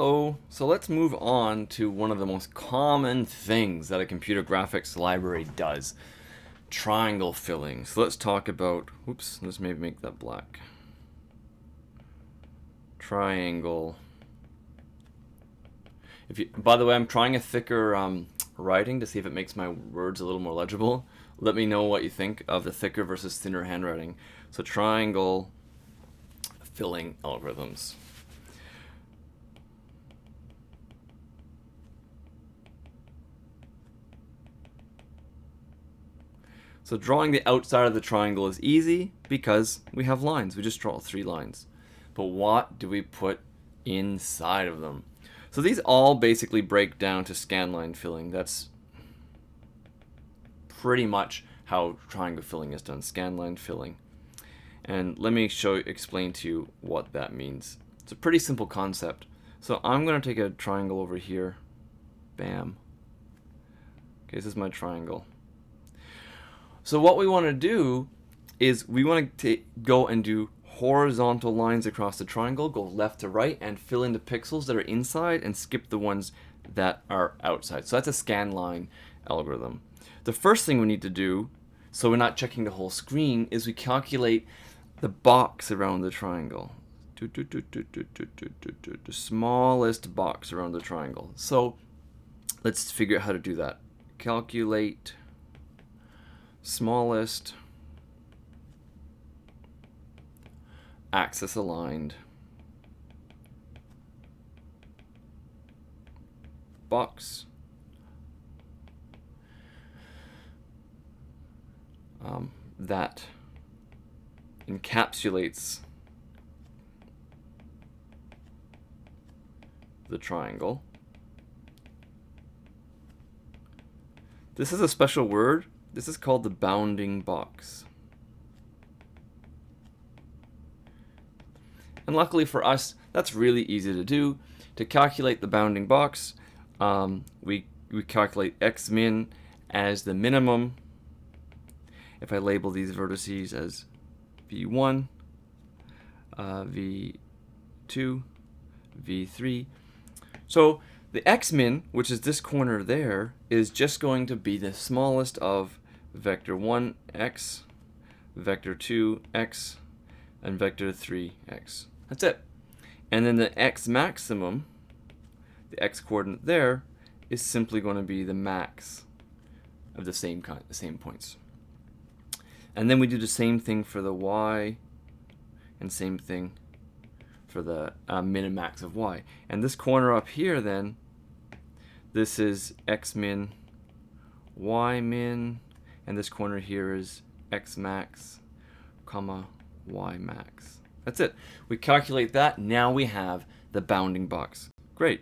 Hello. So let's move on to one of the most common things that a computer graphics library does. Triangle filling. So let's talk about, let's maybe make that black. Triangle. By the way, I'm trying a thicker writing to see if it makes my words a little more legible. Let me know what you think of the thicker versus thinner handwriting. So triangle filling algorithms. So drawing the outside of the triangle is easy because we have lines. We just draw 3 lines. But what do we put inside of them? So these all basically break down to scanline filling. That's pretty much how triangle filling is done, scanline filling. And let me explain to you what that means. It's a pretty simple concept. So I'm going to take a triangle over here. Bam. Okay, this is my triangle. So what we want to do is we want to go and do horizontal lines across the triangle, go left to right, and fill in the pixels that are inside and skip the ones that are outside. So that's a scanline algorithm. The first thing we need to do, so we're not checking the whole screen, is we calculate the box around the triangle. The smallest box around the triangle. So let's figure out how to do that. Calculate smallest axis aligned box that encapsulates the triangle. This is a special word. This is called the bounding box. And luckily for us, that's really easy to do. To calculate the bounding box, we calculate x min as the minimum. If I label these vertices as v1, v2, v3. So the x min, which is this corner there, is just going to be the smallest of vector 1 x, vector 2 x, and vector 3 x. That's it. And then the x maximum, the x coordinate there, is simply going to be the max of the same points. And then we do the same thing for the y, and same thing for the min and max of y. And this corner up here then, this is x min, y min, and this corner here is x max, comma, y max. That's it. We calculate that. Now we have the bounding box. Great.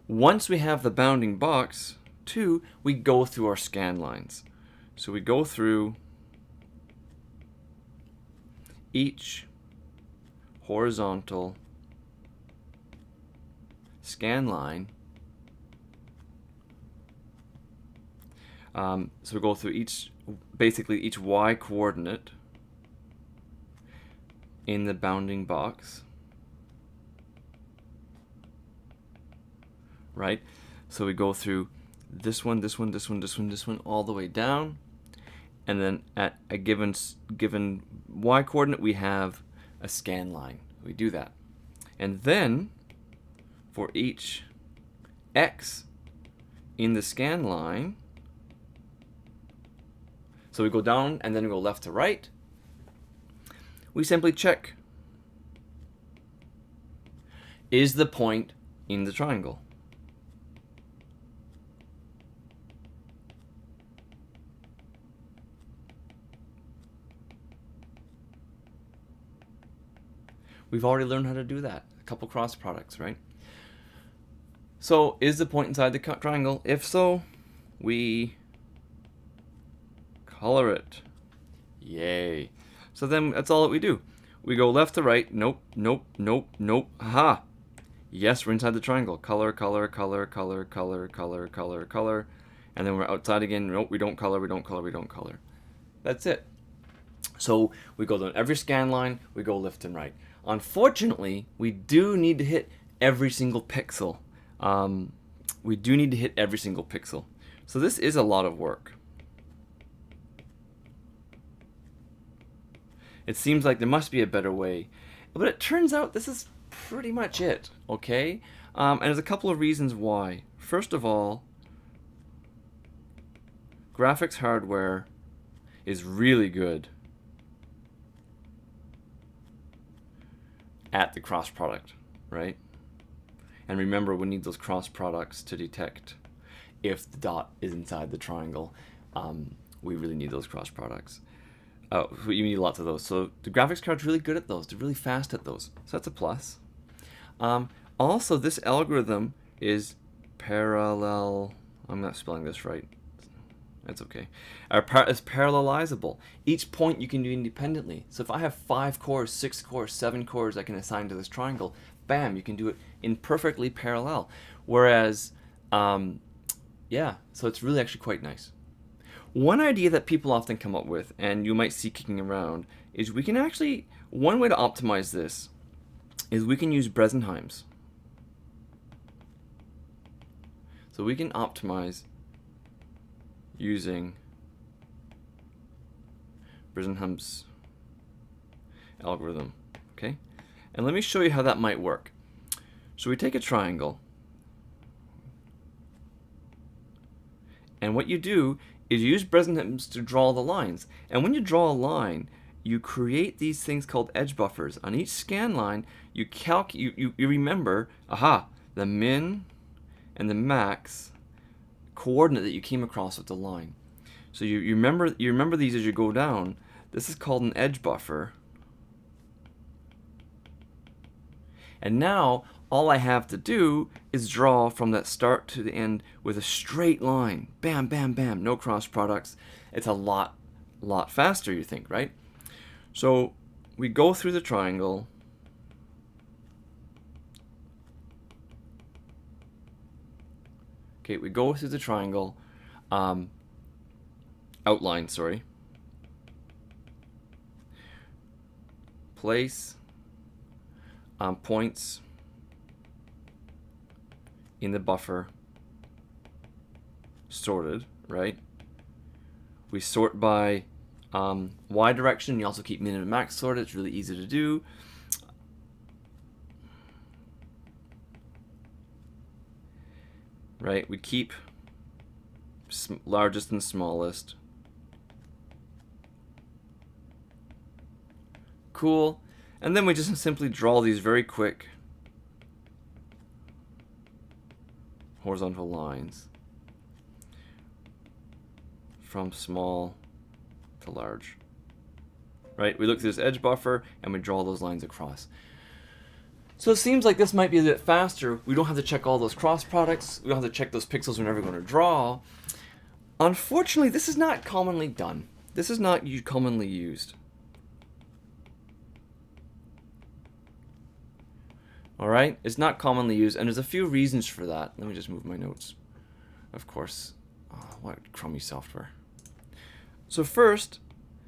Once we have the bounding box, too, we go through our scan lines. So we go through each horizontal scan line. So we go through basically each y coordinate in the bounding box, right? So we go through this one, this one, this one, this one, this one, all the way down, and then at a given y coordinate we have a scan line. We do that, and then for each x in the scan line, so we go down and then we go left to right. We simply check, is the point in the triangle? We've already learned how to do that. A couple cross products, right? So is the point inside the triangle? If so, we color it. Yay. So then that's all that we do. We go left to right. Nope, nope, nope, nope. Aha. Yes, we're inside the triangle. Color, color, color, color, color, color, color, color. And then we're outside again. Nope, we don't color, we don't color, we don't color. That's it. So we go down every scan line, we go left and right. Unfortunately, we do need to hit every single pixel. We do need to hit every single pixel. So this is a lot of work. It seems like there must be a better way, but it turns out this is pretty much it, okay? And there's a couple of reasons why. First of all, graphics hardware is really good at the cross product, right? And remember, we need those cross products to detect if the dot is inside the triangle. We really need those cross products. You need lots of those. So the graphics card's really good at those. They're really fast at those. So that's a plus. Also, this algorithm is parallel. I'm not spelling this right. That's okay. It's parallelizable. Each point you can do independently. So if I have 5 cores, 6 cores, 7 cores I can assign to this triangle, bam, you can do it in perfectly parallel. Whereas, yeah, so it's really actually quite nice. One idea that people often come up with, and you might see kicking around, is we can actually, one way to optimize this is we can use Bresenheim's. So we can optimize using Bresenheim's algorithm, okay? And let me show you how that might work. So we take a triangle, and what you do is you use Bresenheim's to draw the lines. And when you draw a line, you create these things called edge buffers. On each scan line, you remember, the min and the max coordinate that you came across with the line. So you remember these as you go down. This is called an edge buffer. And now all I have to do is draw from that start to the end with a straight line. Bam, bam, bam. No cross products. It's a lot faster, you think, right? So we go through the triangle. Okay, we go through the triangle outline, sorry. Place points in the buffer sorted, right? We sort by y direction. You also keep min and max sorted. It's really easy to do. Right? We keep largest and smallest. Cool. And then we just simply draw these very quick horizontal lines from small to large. Right? We look through this edge buffer and we draw those lines across. So it seems like this might be a bit faster. We don't have to check all those cross products. We don't have to check those pixels we're never going to draw. Unfortunately, this is not commonly done. This is not commonly used. Alright? It's not commonly used, and there's a few reasons for that. Let me just move my notes. Of course. Oh, what crummy software. So first,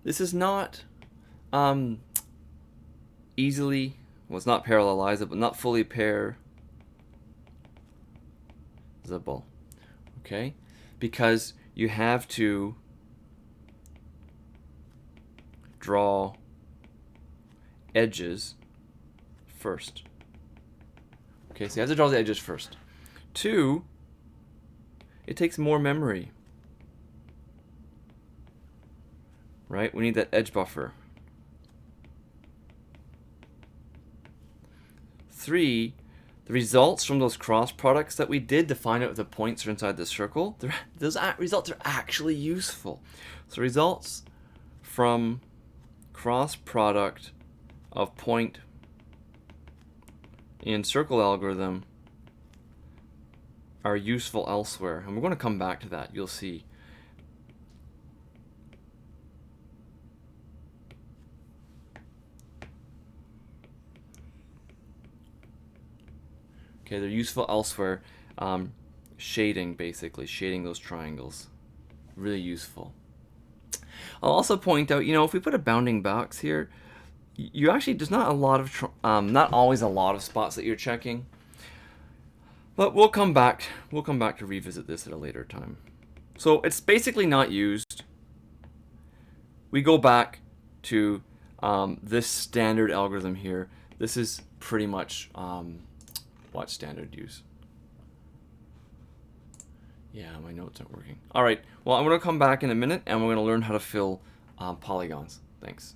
this is not easily, well, it's not parallelizable, not fully pairable. Okay? Because you have to draw edges first. Okay, so you have to draw the edges first. 2, it takes more memory. Right? We need that edge buffer. 3, the results from those cross products that we did to find out if the points are inside the circle, those results are actually useful. So results from cross product of point in circle algorithm are useful elsewhere. And we're going to come back to that, you'll see. Okay, they're useful elsewhere. Shading, basically, shading those triangles. Really useful. I'll also point out, if we put a bounding box here, you actually, there's not a lot of, not always a lot of spots that you're checking. But we'll come back to revisit this at a later time. So it's basically not used. We go back to this standard algorithm here. This is pretty much what standard use. Yeah, my notes aren't working. All right, well, I'm going to come back in a minute and we're going to learn how to fill polygons. Thanks.